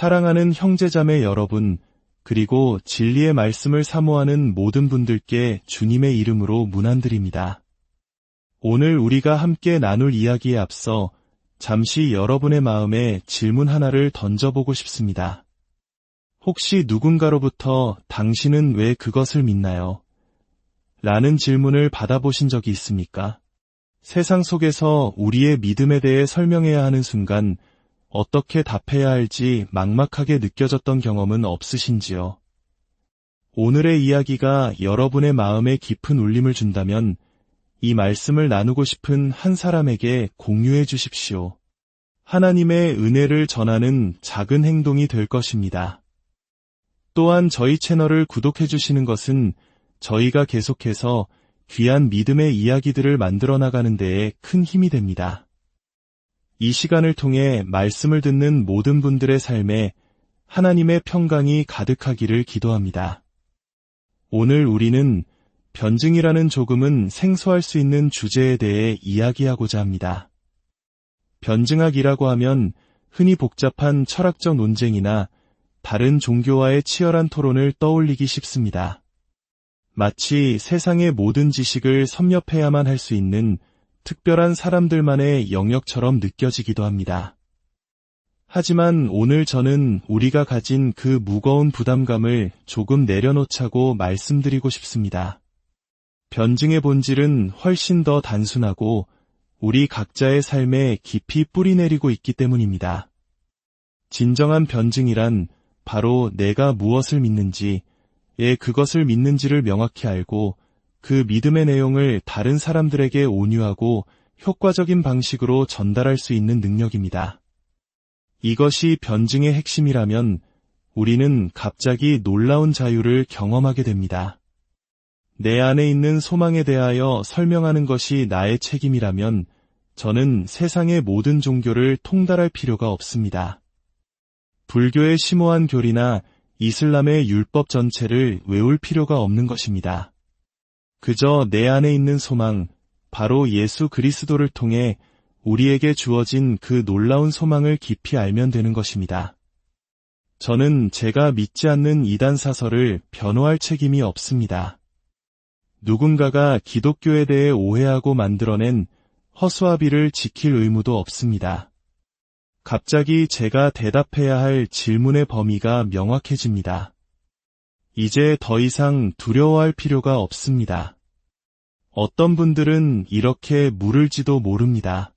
사랑하는 형제자매 여러분, 그리고 진리의 말씀을 사모하는 모든 분들께 주님의 이름으로 문안드립니다. 오늘 우리가 함께 나눌 이야기에 앞서 잠시 여러분의 마음에 질문 하나를 던져보고 싶습니다. 혹시 누군가로부터 당신은 왜 그것을 믿나요? 라는 질문을 받아보신 적이 있습니까? 세상 속에서 우리의 믿음에 대해 설명해야 하는 순간 어떻게 답해야 할지 막막하게 느껴졌던 경험은 없으신지요? 오늘의 이야기가 여러분의 마음에 깊은 울림을 준다면 이 말씀을 나누고 싶은 한 사람에게 공유해 주십시오. 하나님의 은혜를 전하는 작은 행동이 될 것입니다. 또한 저희 채널을 구독해 주시는 것은 저희가 계속해서 귀한 믿음의 이야기들을 만들어 나가는 데에 큰 힘이 됩니다. 이 시간을 통해 말씀을 듣는 모든 분들의 삶에 하나님의 평강이 가득하기를 기도합니다. 오늘 우리는 변증이라는 조금은 생소할 수 있는 주제에 대해 이야기하고자 합니다. 변증학이라고 하면 흔히 복잡한 철학적 논쟁이나 다른 종교와의 치열한 토론을 떠올리기 쉽습니다. 마치 세상의 모든 지식을 섭렵해야만 할 수 있는 특별한 사람들만의 영역처럼 느껴지기도 합니다. 하지만 오늘 저는 우리가 가진 그 무거운 부담감을 조금 내려놓자고 말씀드리고 싶습니다. 변증의 본질은 훨씬 더 단순하고 우리 각자의 삶에 깊이 뿌리내리고 있기 때문입니다. 진정한 변증이란 바로 내가 무엇을 믿는지, 그것을 믿는지를 명확히 알고 그 믿음의 내용을 다른 사람들에게 온유하고 효과적인 방식으로 전달할 수 있는 능력입니다. 이것이 변증의 핵심이라면 우리는 갑자기 놀라운 자유를 경험하게 됩니다. 내 안에 있는 소망에 대하여 설명하는 것이 나의 책임이라면 저는 세상의 모든 종교를 통달할 필요가 없습니다. 불교의 심오한 교리나 이슬람의 율법 전체를 외울 필요가 없는 것입니다. 그저 내 안에 있는 소망, 바로 예수 그리스도를 통해 우리에게 주어진 그 놀라운 소망을 깊이 알면 되는 것입니다. 저는 제가 믿지 않는 이단 사설을 변호할 책임이 없습니다. 누군가가 기독교에 대해 오해하고 만들어낸 허수아비를 지킬 의무도 없습니다. 갑자기 제가 대답해야 할 질문의 범위가 명확해집니다. 이제 더 이상 두려워할 필요가 없습니다. 어떤 분들은 이렇게 물을지도 모릅니다.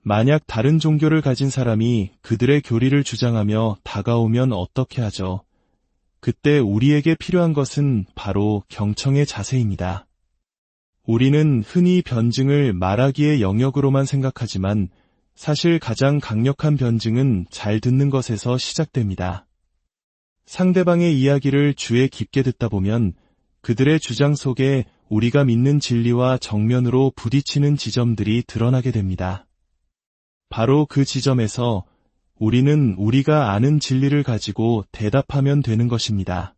만약 다른 종교를 가진 사람이 그들의 교리를 주장하며 다가오면 어떻게 하죠? 그때 우리에게 필요한 것은 바로 경청의 자세입니다. 우리는 흔히 변증을 말하기의 영역으로만 생각하지만 사실 가장 강력한 변증은 잘 듣는 것에서 시작됩니다. 상대방의 이야기를 주의 깊게 듣다 보면 그들의 주장 속에 우리가 믿는 진리와 정면으로 부딪히는 지점들이 드러나게 됩니다. 바로 그 지점에서 우리는 우리가 아는 진리를 가지고 대답하면 되는 것입니다.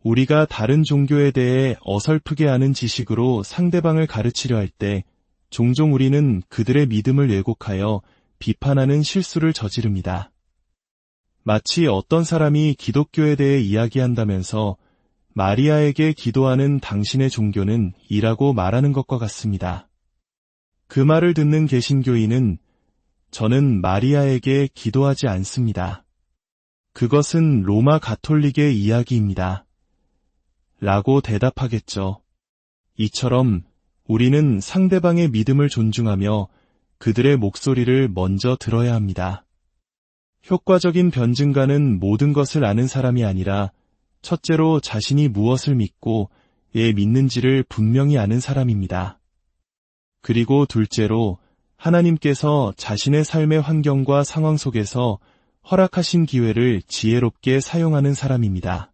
우리가 다른 종교에 대해 어설프게 아는 지식으로 상대방을 가르치려 할 때 종종 우리는 그들의 믿음을 왜곡하여 비판하는 실수를 저지릅니다. 마치 어떤 사람이 기독교에 대해 이야기한다면서 마리아에게 기도하는 당신의 종교는 이라고 말하는 것과 같습니다. 그 말을 듣는 개신교인은 저는 마리아에게 기도하지 않습니다. 그것은 로마 가톨릭의 이야기입니다. 라고 대답하겠죠. 이처럼 우리는 상대방의 믿음을 존중하며 그들의 목소리를 먼저 들어야 합니다. 효과적인 변증가는 모든 것을 아는 사람이 아니라 첫째로 자신이 무엇을 믿고 왜 믿는지를 분명히 아는 사람입니다. 그리고 둘째로 하나님께서 자신의 삶의 환경과 상황 속에서 허락하신 기회를 지혜롭게 사용하는 사람입니다.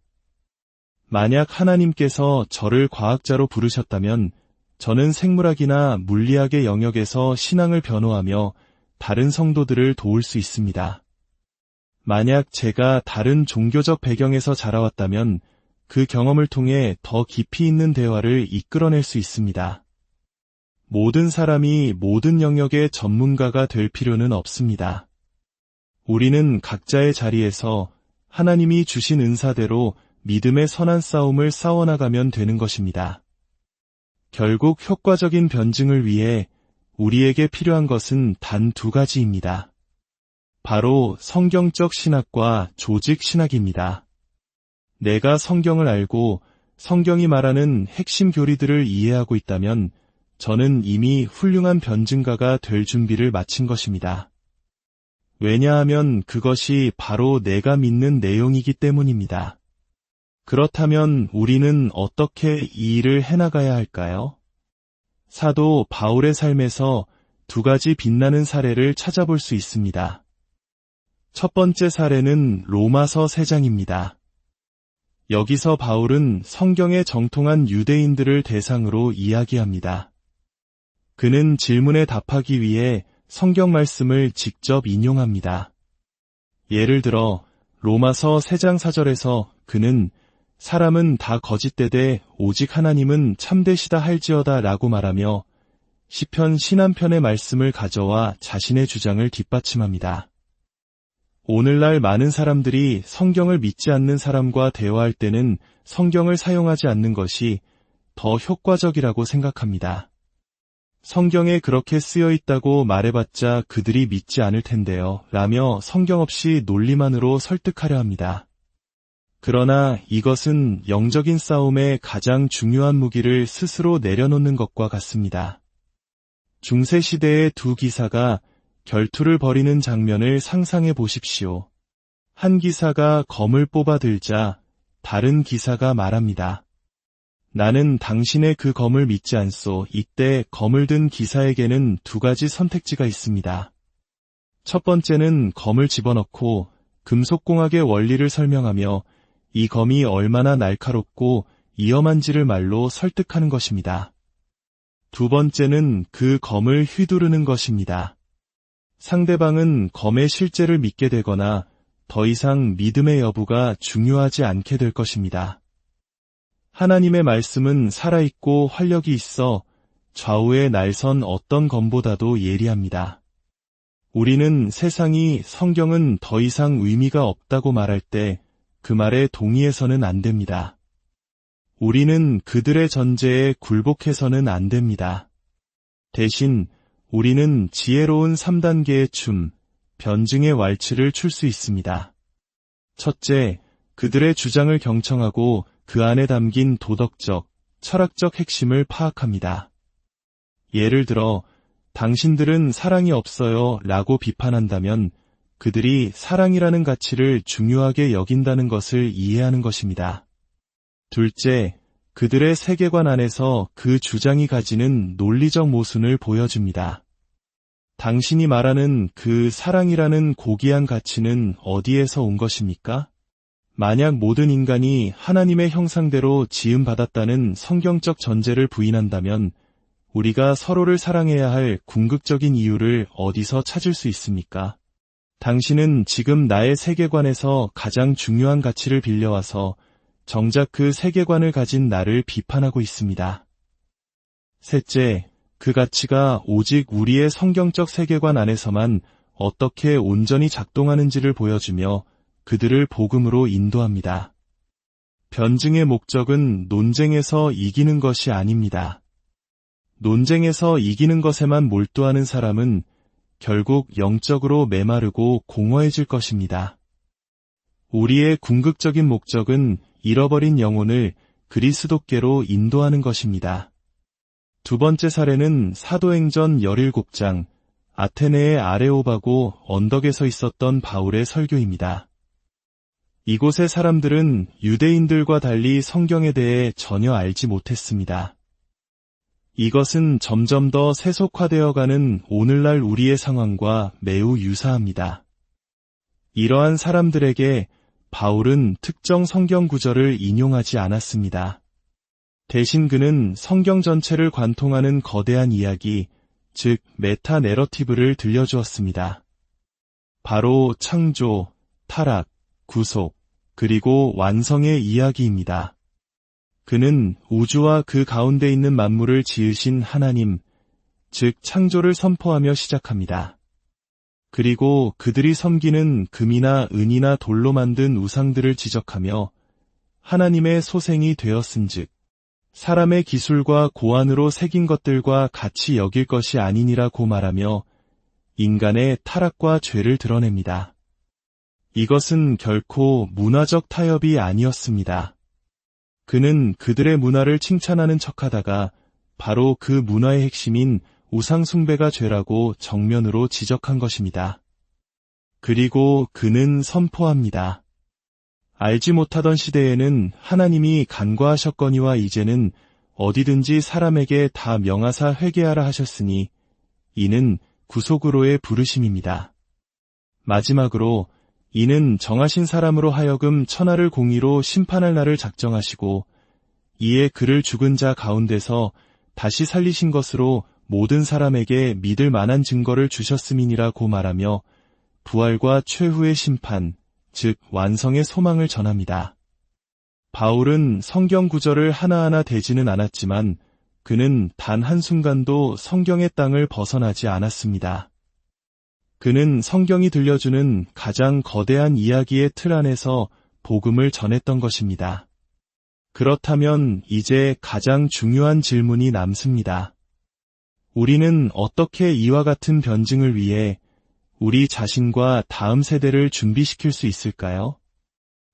만약 하나님께서 저를 과학자로 부르셨다면 저는 생물학이나 물리학의 영역에서 신앙을 변호하며 다른 성도들을 도울 수 있습니다. 만약 제가 다른 종교적 배경에서 자라왔다면 그 경험을 통해 더 깊이 있는 대화를 이끌어낼 수 있습니다. 모든 사람이 모든 영역의 전문가가 될 필요는 없습니다. 우리는 각자의 자리에서 하나님이 주신 은사대로 믿음의 선한 싸움을 싸워나가면 되는 것입니다. 결국 효과적인 변증을 위해 우리에게 필요한 것은 단 두 가지입니다. 바로 성경적 신학과 조직 신학입니다. 내가 성경을 알고 성경이 말하는 핵심 교리들을 이해하고 있다면 저는 이미 훌륭한 변증가가 될 준비를 마친 것입니다. 왜냐하면 그것이 바로 내가 믿는 내용이기 때문입니다. 그렇다면 우리는 어떻게 이 일을 해나가야 할까요? 사도 바울의 삶에서 두 가지 빛나는 사례를 찾아볼 수 있습니다. 첫 번째 사례는 로마서 3장입니다. 여기서 바울은 성경에 정통한 유대인들을 대상으로 이야기합니다. 그는 질문에 답하기 위해 성경 말씀을 직접 인용합니다. 예를 들어 로마서 3장 4절에서 그는 사람은 다 거짓되되 오직 하나님은 참되시다 할지어다 라고 말하며 시편 신한편의 말씀을 가져와 자신의 주장을 뒷받침합니다. 오늘날 많은 사람들이 성경을 믿지 않는 사람과 대화할 때는 성경을 사용하지 않는 것이 더 효과적이라고 생각합니다. 성경에 그렇게 쓰여 있다고 말해봤자 그들이 믿지 않을 텐데요. 라며 성경 없이 논리만으로 설득하려 합니다. 그러나 이것은 영적인 싸움의 가장 중요한 무기를 스스로 내려놓는 것과 같습니다. 중세시대의 두 기사가 결투를 벌이는 장면을 상상해 보십시오. 한 기사가 검을 뽑아 들자 다른 기사가 말합니다. 나는 당신의 그 검을 믿지 않소. 이때 검을 든 기사에게는 두 가지 선택지가 있습니다. 첫 번째는 검을 집어넣고 금속공학의 원리를 설명하며 이 검이 얼마나 날카롭고 위험한지를 말로 설득하는 것입니다. 두 번째는 그 검을 휘두르는 것입니다. 상대방은 검의 실제를 믿게 되거나 더 이상 믿음의 여부가 중요하지 않게 될 것입니다. 하나님의 말씀은 살아있고 활력이 있어 좌우에 날선 어떤 검보다도 예리합니다. 우리는 세상이 성경은 더 이상 의미가 없다고 말할 때 그 말에 동의해서는 안 됩니다. 우리는 그들의 전제에 굴복해서는 안 됩니다. 대신 우리는 지혜로운 3단계의 춤, 변증의 왈츠를 출 수 있습니다. 첫째, 그들의 주장을 경청하고 그 안에 담긴 도덕적, 철학적 핵심을 파악합니다. 예를 들어, 당신들은 사랑이 없어요 라고 비판한다면 그들이 사랑이라는 가치를 중요하게 여긴다는 것을 이해하는 것입니다. 둘째, 그들의 세계관 안에서 그 주장이 가지는 논리적 모순을 보여줍니다. 당신이 말하는 그 사랑이라는 고귀한 가치는 어디에서 온 것입니까? 만약 모든 인간이 하나님의 형상대로 지음받았다는 성경적 전제를 부인한다면 우리가 서로를 사랑해야 할 궁극적인 이유를 어디서 찾을 수 있습니까? 당신은 지금 나의 세계관에서 가장 중요한 가치를 빌려와서 정작 그 세계관을 가진 나를 비판하고 있습니다. 셋째, 그 가치가 오직 우리의 성경적 세계관 안에서만 어떻게 온전히 작동하는지를 보여주며 그들을 복음으로 인도합니다. 변증의 목적은 논쟁에서 이기는 것이 아닙니다. 논쟁에서 이기는 것에만 몰두하는 사람은 결국 영적으로 메마르고 공허해질 것입니다. 우리의 궁극적인 목적은 잃어버린 영혼을 그리스도께로 인도하는 것입니다. 두 번째 사례는 사도행전 17장 아테네의 아레오바고 언덕에 서 있었던 바울의 설교입니다. 이곳의 사람들은 유대인들과 달리 성경에 대해 전혀 알지 못했습니다. 이것은 점점 더 세속화되어가는 오늘날 우리의 상황과 매우 유사합니다. 이러한 사람들에게 바울은 특정 성경 구절을 인용하지 않았습니다. 대신 그는 성경 전체를 관통하는 거대한 이야기, 즉 메타 내러티브를 들려주었습니다. 바로 창조, 타락, 구속, 그리고 완성의 이야기입니다. 그는 우주와 그 가운데 있는 만물을 지으신 하나님, 즉 창조를 선포하며 시작합니다. 그리고 그들이 섬기는 금이나 은이나 돌로 만든 우상들을 지적하며 하나님의 소생이 되었은즉 사람의 기술과 고안으로 새긴 것들과 같이 여길 것이 아니니라고 말하며 인간의 타락과 죄를 드러냅니다. 이것은 결코 문화적 타협이 아니었습니다. 그는 그들의 문화를 칭찬하는 척하다가 바로 그 문화의 핵심인 우상숭배가 죄라고 정면으로 지적한 것입니다. 그리고 그는 선포합니다. 알지 못하던 시대에는 하나님이 간과하셨거니와 이제는 어디든지 사람에게 다 명하사 회개하라 하셨으니 이는 구속으로의 부르심입니다. 마지막으로 이는 정하신 사람으로 하여금 천하를 공의로 심판할 날을 작정하시고 이에 그를 죽은 자 가운데서 다시 살리신 것으로 모든 사람에게 믿을 만한 증거를 주셨음이니라고 말하며 부활과 최후의 심판, 즉 완성의 소망을 전합니다. 바울은 성경 구절을 하나하나 대지는 않았지만 그는 단 한순간도 성경의 땅을 벗어나지 않았습니다. 그는 성경이 들려주는 가장 거대한 이야기의 틀 안에서 복음을 전했던 것입니다. 그렇다면 이제 가장 중요한 질문이 남습니다. 우리는 어떻게 이와 같은 변증을 위해 우리 자신과 다음 세대를 준비시킬 수 있을까요?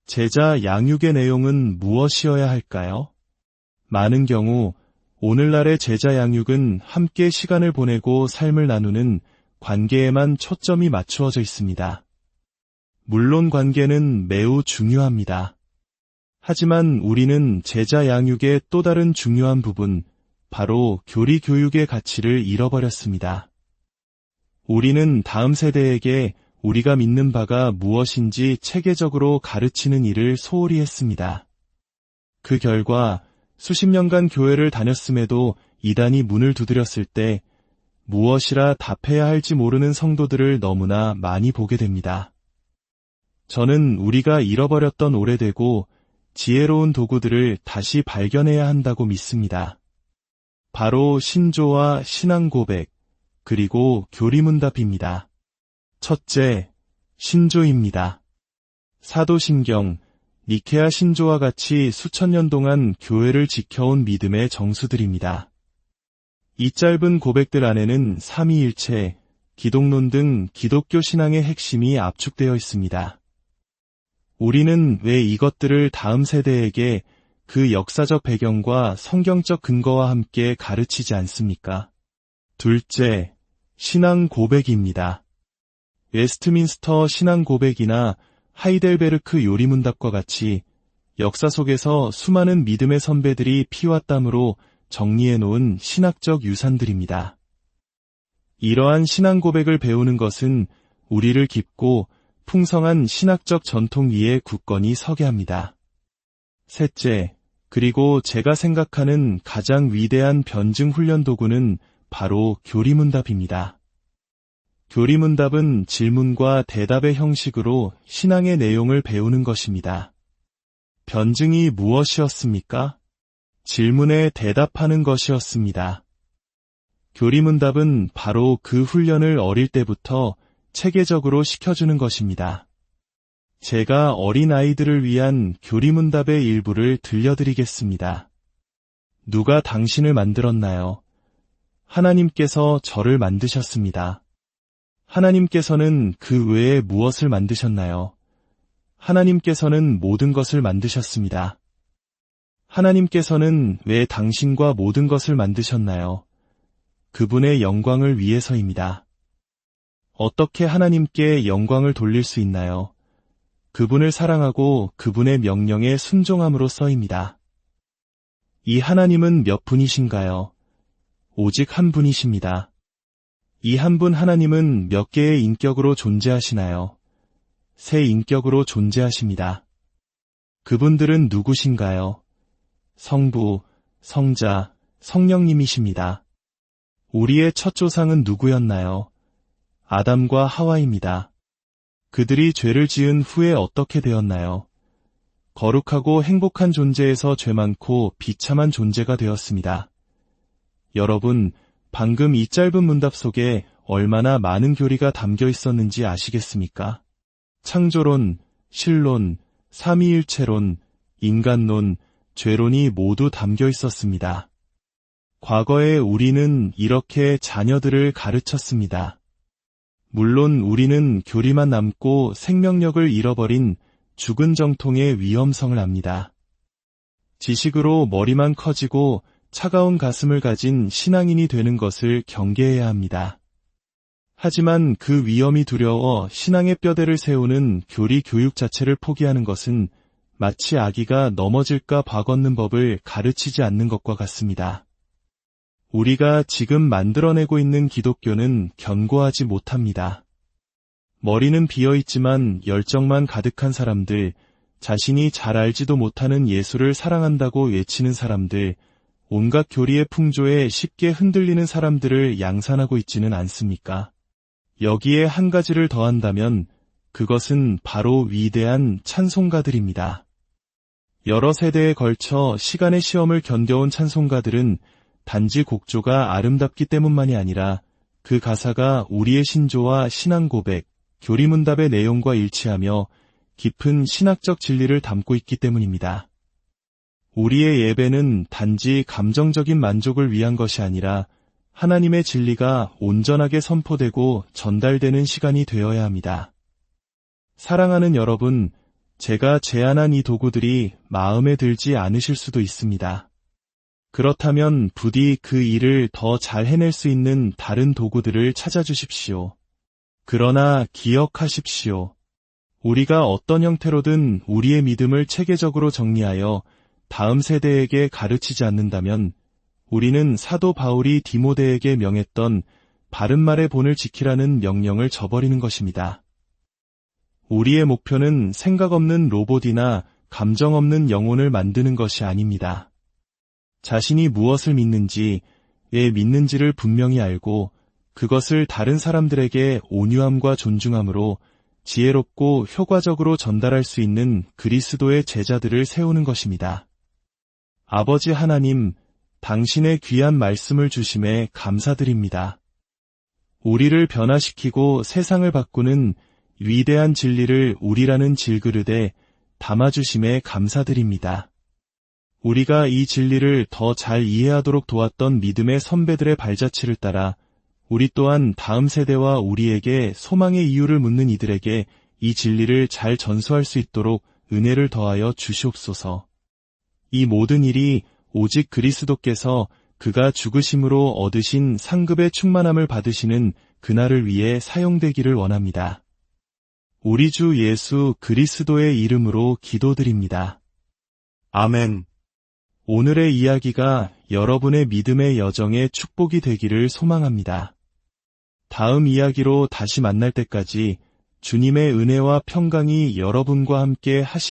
제자 양육의 내용은 무엇이어야 할까요? 많은 경우 오늘날의 제자 양육은 함께 시간을 보내고 삶을 나누는 관계에만 초점이 맞추어져 있습니다. 물론 관계는 매우 중요합니다. 하지만 우리는 제자 양육의 또 다른 중요한 부분, 바로 교리 교육의 가치를 잃어버렸습니다. 우리는 다음 세대에게 우리가 믿는 바가 무엇인지 체계적으로 가르치는 일을 소홀히 했습니다. 그 결과 수십 년간 교회를 다녔음에도 이단이 문을 두드렸을 때 무엇이라 답해야 할지 모르는 성도들을 너무나 많이 보게 됩니다. 저는 우리가 잃어버렸던 오래되고 지혜로운 도구들을 다시 발견해야 한다고 믿습니다. 바로 신조와 신앙 고백, 그리고 교리문답입니다. 첫째, 신조입니다. 사도신경, 니케아 신조와 같이 수천 년 동안 교회를 지켜온 믿음의 정수들입니다. 이 짧은 고백들 안에는 삼위일체, 기독론 등 기독교 신앙의 핵심이 압축되어 있습니다. 우리는 왜 이것들을 다음 세대에게 그 역사적 배경과 성경적 근거와 함께 가르치지 않습니까? 둘째, 신앙 고백입니다. 웨스트민스터 신앙 고백이나 하이델베르크 요리문답과 같이 역사 속에서 수많은 믿음의 선배들이 피와 땀으로 정리해놓은 신학적 유산들입니다. 이러한 신앙 고백을 배우는 것은 우리를 깊고 풍성한 신학적 전통 위에 굳건히 서게 합니다. 셋째, 그리고 제가 생각하는 가장 위대한 변증 훈련 도구는 바로 교리문답입니다. 교리문답은 질문과 대답의 형식으로 신앙의 내용을 배우는 것입니다. 변증이 무엇이었습니까? 질문에 대답하는 것이었습니다. 교리문답은 바로 그 훈련을 어릴 때부터 체계적으로 시켜주는 것입니다. 제가 어린아이들을 위한 교리문답의 일부를 들려드리겠습니다. 누가 당신을 만들었나요? 하나님께서 저를 만드셨습니다. 하나님께서는 그 외에 무엇을 만드셨나요? 하나님께서는 모든 것을 만드셨습니다. 하나님께서는 왜 당신과 모든 것을 만드셨나요? 그분의 영광을 위해서입니다. 어떻게 하나님께 영광을 돌릴 수 있나요? 그분을 사랑하고 그분의 명령에 순종함으로써입니다. 이 하나님은 몇 분이신가요? 오직 한 분이십니다. 이 한 분 하나님은 몇 개의 인격으로 존재하시나요? 세 인격으로 존재하십니다. 그분들은 누구신가요? 성부, 성자, 성령님이십니다. 우리의 첫 조상은 누구였나요? 아담과 하와입니다. 그들이 죄를 지은 후에 어떻게 되었나요? 거룩하고 행복한 존재에서 죄 많고 비참한 존재가 되었습니다. 여러분, 방금 이 짧은 문답 속에 얼마나 많은 교리가 담겨 있었는지 아시겠습니까? 창조론, 신론, 삼위일체론, 인간론, 죄론이 모두 담겨 있었습니다. 과거에 우리는 이렇게 자녀들을 가르쳤습니다. 물론 우리는 교리만 남고 생명력을 잃어버린 죽은 정통의 위험성을 압니다. 지식으로 머리만 커지고 차가운 가슴을 가진 신앙인이 되는 것을 경계해야 합니다. 하지만 그 위험이 두려워 신앙의 뼈대를 세우는 교리 교육 자체를 포기하는 것은 마치 아기가 넘어질까 봐 걷는 법을 가르치지 않는 것과 같습니다. 우리가 지금 만들어내고 있는 기독교는 견고하지 못합니다. 머리는 비어있지만 열정만 가득한 사람들, 자신이 잘 알지도 못하는 예수를 사랑한다고 외치는 사람들, 온갖 교리의 풍조에 쉽게 흔들리는 사람들을 양산하고 있지는 않습니까? 여기에 한 가지를 더한다면 그것은 바로 위대한 찬송가들입니다. 여러 세대에 걸쳐 시간의 시험을 견뎌온 찬송가들은 단지 곡조가 아름답기 때문만이 아니라 그 가사가 우리의 신조와 신앙 고백, 교리문답의 내용과 일치하며 깊은 신학적 진리를 담고 있기 때문입니다. 우리의 예배는 단지 감정적인 만족을 위한 것이 아니라 하나님의 진리가 온전하게 선포되고 전달되는 시간이 되어야 합니다. 사랑하는 여러분, 제가 제안한 이 도구들이 마음에 들지 않으실 수도 있습니다. 그렇다면 부디 그 일을 더 잘 해낼 수 있는 다른 도구들을 찾아주십시오. 그러나 기억하십시오. 우리가 어떤 형태로든 우리의 믿음을 체계적으로 정리하여 다음 세대에게 가르치지 않는다면 우리는 사도 바울이 디모데에게 명했던 바른 말의 본을 지키라는 명령을 저버리는 것입니다. 우리의 목표는 생각 없는 로봇이나 감정 없는 영혼을 만드는 것이 아닙니다. 자신이 무엇을 믿는지, 왜 믿는지를 분명히 알고 그것을 다른 사람들에게 온유함과 존중함으로 지혜롭고 효과적으로 전달할 수 있는 그리스도의 제자들을 세우는 것입니다. 아버지 하나님, 당신의 귀한 말씀을 주심에 감사드립니다. 우리를 변화시키고 세상을 바꾸는 위대한 진리를 우리라는 질그릇에 담아주심에 감사드립니다. 우리가 이 진리를 더 잘 이해하도록 도왔던 믿음의 선배들의 발자취를 따라 우리 또한 다음 세대와 우리에게 소망의 이유를 묻는 이들에게 이 진리를 잘 전수할 수 있도록 은혜를 더하여 주시옵소서. 이 모든 일이 오직 그리스도께서 그가 죽으심으로 얻으신 상급의 충만함을 받으시는 그날을 위해 사용되기를 원합니다. 우리 주 예수 그리스도의 이름으로 기도드립니다. 아멘. 오늘의 이야기가 여러분의 믿음의 여정에 축복이 되기를 소망합니다. 다음 이야기로 다시 만날 때까지 주님의 은혜와 평강이 여러분과 함께 하시길